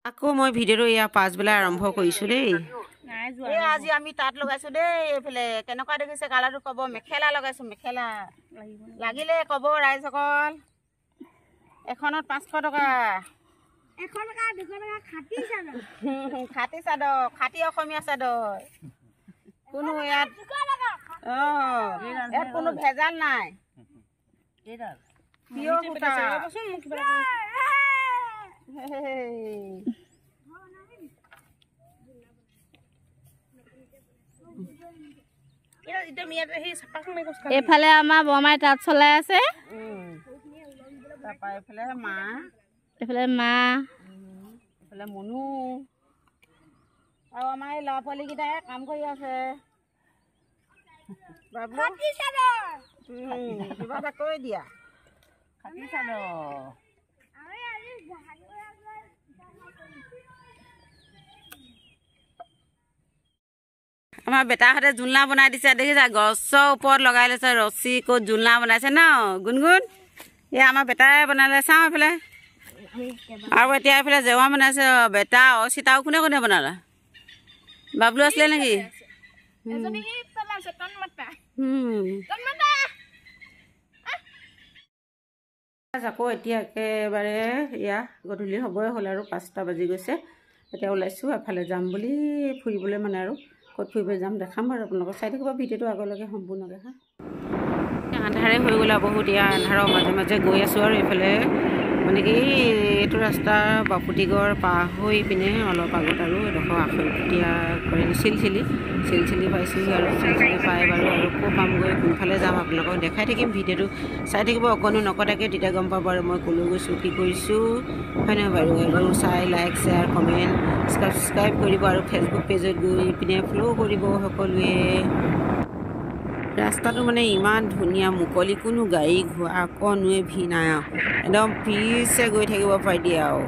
আকৌ মই ভিডিঅ'টো ইয়াৰ পাছবেলা আৰম্ভ কৰিছোঁ দেই। আজি আমি তাঁত লগাইছোঁ দেই। এইফালে কেনেকুৱা দেখিছে কালাৰটো ক'ব। মেখেলা লগাইছোঁ, মেখেলা লাগিলে ক'ব ৰাইজসকল। এখনত 500 টকা। খাটি চাদৰ, খাটি অসমীয়া চাদৰ। কোনো ইয়াত ইয়াত কোনো ভেজাল নাই। পিয়ৰ সূতা। এইফালে আমাৰ বৰমাই তাঁত চলাই আছে। তাৰপৰা এইফালে মা, এইফালে মা, এইফালে মনু আৰু আমাৰ এই ল'ৰা ছোৱালীকেইটাই কাম কৰি আছে। কিবা এটা কৈ দিয়া। খাটি চাদৰ আমাৰ বেটাহঁতে জোলনা বনাই দিছে দেখিছা। গছৰ ওপৰত লগাই লৈছে ৰছী, ক'ত জোলনা বনাইছে ন গুণগুণ। এয়া আমাৰ বেটাই বনালে, চাওঁ এইফালে। আৰু এতিয়া এইফালে জেওৰা বনাইছে বেটা অচিতাও। কোনে কোনে বনালা? বাবলু আছিলে নেকি? আকৌ এতিয়া একেবাৰে এয়া গধূলি হ'বই হ'ল আৰু 5টা বাজি গৈছে। এতিয়া ওলাইছোঁ এফালে যাম বুলি ফুৰিবলৈ মানে আৰু ক'ত ফুৰিব যাম দেখাম বাৰু আপোনালোকক। চাই থাকিব ভিডিঅ'টো আগলৈকে সম্পূৰ্ণকৈ। আন্ধাৰে হৈ গ'ল আৰু বহুত। এয়া আন্ধাৰৰ মাজে মাজে গৈ আছোঁ আৰু এইফালে মানে কি এইটো ৰাস্তা বাপুতিগড় পাৰ হৈ পিনে অলপ আগত আৰু এডোখৰ আখৈতীয়া কৰি চিলচিলি পাইছোঁহি আৰু চিলচিলি পাই বাৰু আৰু ক'ৰ পামগৈ, কোনফালে যাম আপোনালোকক দেখাই থাকিম। ভিডিঅ'টো চাই থাকিব অকণো নকটাকৈ, তেতিয়া গম পাব আৰু মই ক'লৈ গৈছোঁ, কি কৰিছোঁ, হয় নহয় বাৰু। আৰু চাই লাইক শ্বেয়াৰ কমেণ্ট ছাবস্ক্ৰাইব কৰিব আৰু ফেচবুক পেজত গৈ পিনে ফ'ল' কৰিব সকলোৱে। ৰাস্তাটো মানে ইমান ধুনীয়া মুকলি, কোনো গাড়ী ঘোঁৰা অকণোৱে ভিৰ নাই আৰু একদম পিছে গৈ থাকিব পাৰি দিয়ে আৰু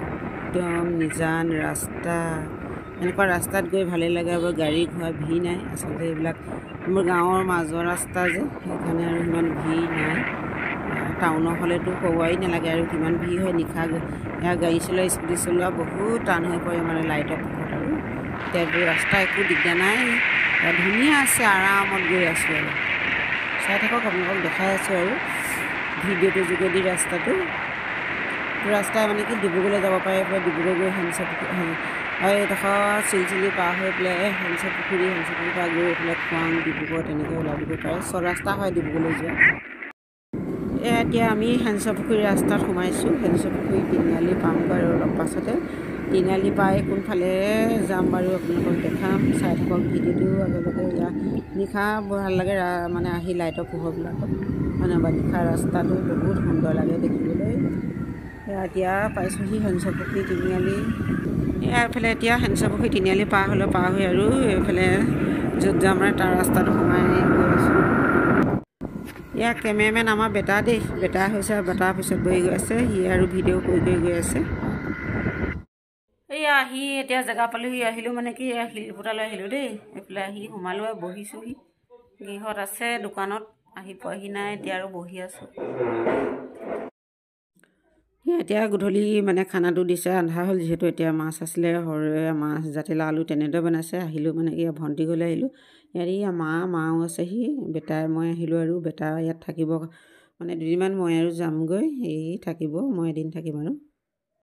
একদম নিজান ৰাস্তা। এনেকুৱা ৰাস্তাত গৈ ভালেই লাগে আৰু গাড়ী ঘোঁৰা ভিৰ নাই। আচলতে এইবিলাক মোৰ গাঁৱৰ মাজৰ ৰাস্তা যে, সেইকাৰণে আৰু সিমান ভিৰ নাই। টাউনৰ হ'লেতো ক'বই নালাগে আৰু কিমান ভিৰ হয়। নিশা এয়া গাড়ী চলোৱা স্কুটি চলোৱা বহুত টান হৈ পৰে মানে লাইটৰ পোহৰত। আৰু এতিয়া ৰাস্তা একো দিগদাৰ নাই, ধুনীয়া আছে, আৰামত গৈ আছোঁ আৰু চাই থাকক। আপোনালোকক দেখাই আছোঁ আৰু ভিডিঅ'টোৰ যোগেদি ৰাস্তাটো। ৰাস্তা মানে কি ডিব্ৰুগড়লৈ যাব পাৰে। এইফালে ডিব্ৰুগড় গৈ হেঞ্চা পুখুৰী আৰু এইডোখৰ চিলচিলি পাৰ হৈ পেলাই হেঞ্চা পুখুৰীৰ পৰা গৈ এইফালে খোৱাং ডিব্ৰুগড় তেনেকৈ ওলাই দিব পাৰে। ৰাস্তা হয় ডিব্ৰুগড়লৈ যোৱা। এতিয়া আমি হেঞ্চা পুখুৰী ৰাস্তাত সোমাইছোঁ। হেঞ্চা পুখুৰী তিনিআলি পামগৈ আৰু অলপ পাছতে। তিনিআলি পাই কোনফালে যাম বাৰু আপোনালোকক দেখাম। চাই থাকক ভিডিঅ'টো আগলৈকে। ইয়াত নিশা বৰ ভাল লাগে মানে আহি লাইটৰ পোহৰবিলাকত মানে নিশা ৰাস্তাটো বহুত সুন্দৰ লাগে দেখিবলৈ। এতিয়া পাইছোঁহি হেঞ্চা পুখুৰী তিনিআলি। এইফালে এতিয়া হেঞ্চা পুখুৰী তিনিআলি পাৰ হৈ আৰু এইফালে য'ত যাম মানে তাৰ ৰাস্তাটো সোমাই গৈ আছোঁ। ইয়াৰ কেমেৰামেন আমাৰ বেটা দেই। বেটা হৈছে আৰু বেটাৰ পিছত বহি গৈ আছে সি আৰু ভিডিঅ' কৰি গৈ আছে। এইয়া আহি এতিয়া জেগা পালোহি। আহিলোঁ মানে কি শিলপুটালৈ আহিলোঁ দেই। এইফালে আহি সোমালোঁ আৰু বহিছোঁহি। গৃহত আছে দোকানত, আহি পোৱাহি নাই এতিয়া আৰু বহি আছোঁ। এতিয়া গধূলি মানে খানাটো দিছে, আন্ধাৰ হ'ল যিহেতু। এতিয়া মাছ আছিলে, সৰহে মাছ, জাতিলাও আলু তেনেদৰে বনাইছে। আহিলোঁ মানে কি ভণ্টি গ'লে আহিলোঁ। ইয়াত মাও আছেহি, বেটাই মই আহিলোঁ আৰু বেটা ইয়াত থাকিব মানে দুদিনমান। মই আৰু যামগৈ, এই থাকিব, মই এদিন থাকিম আৰু।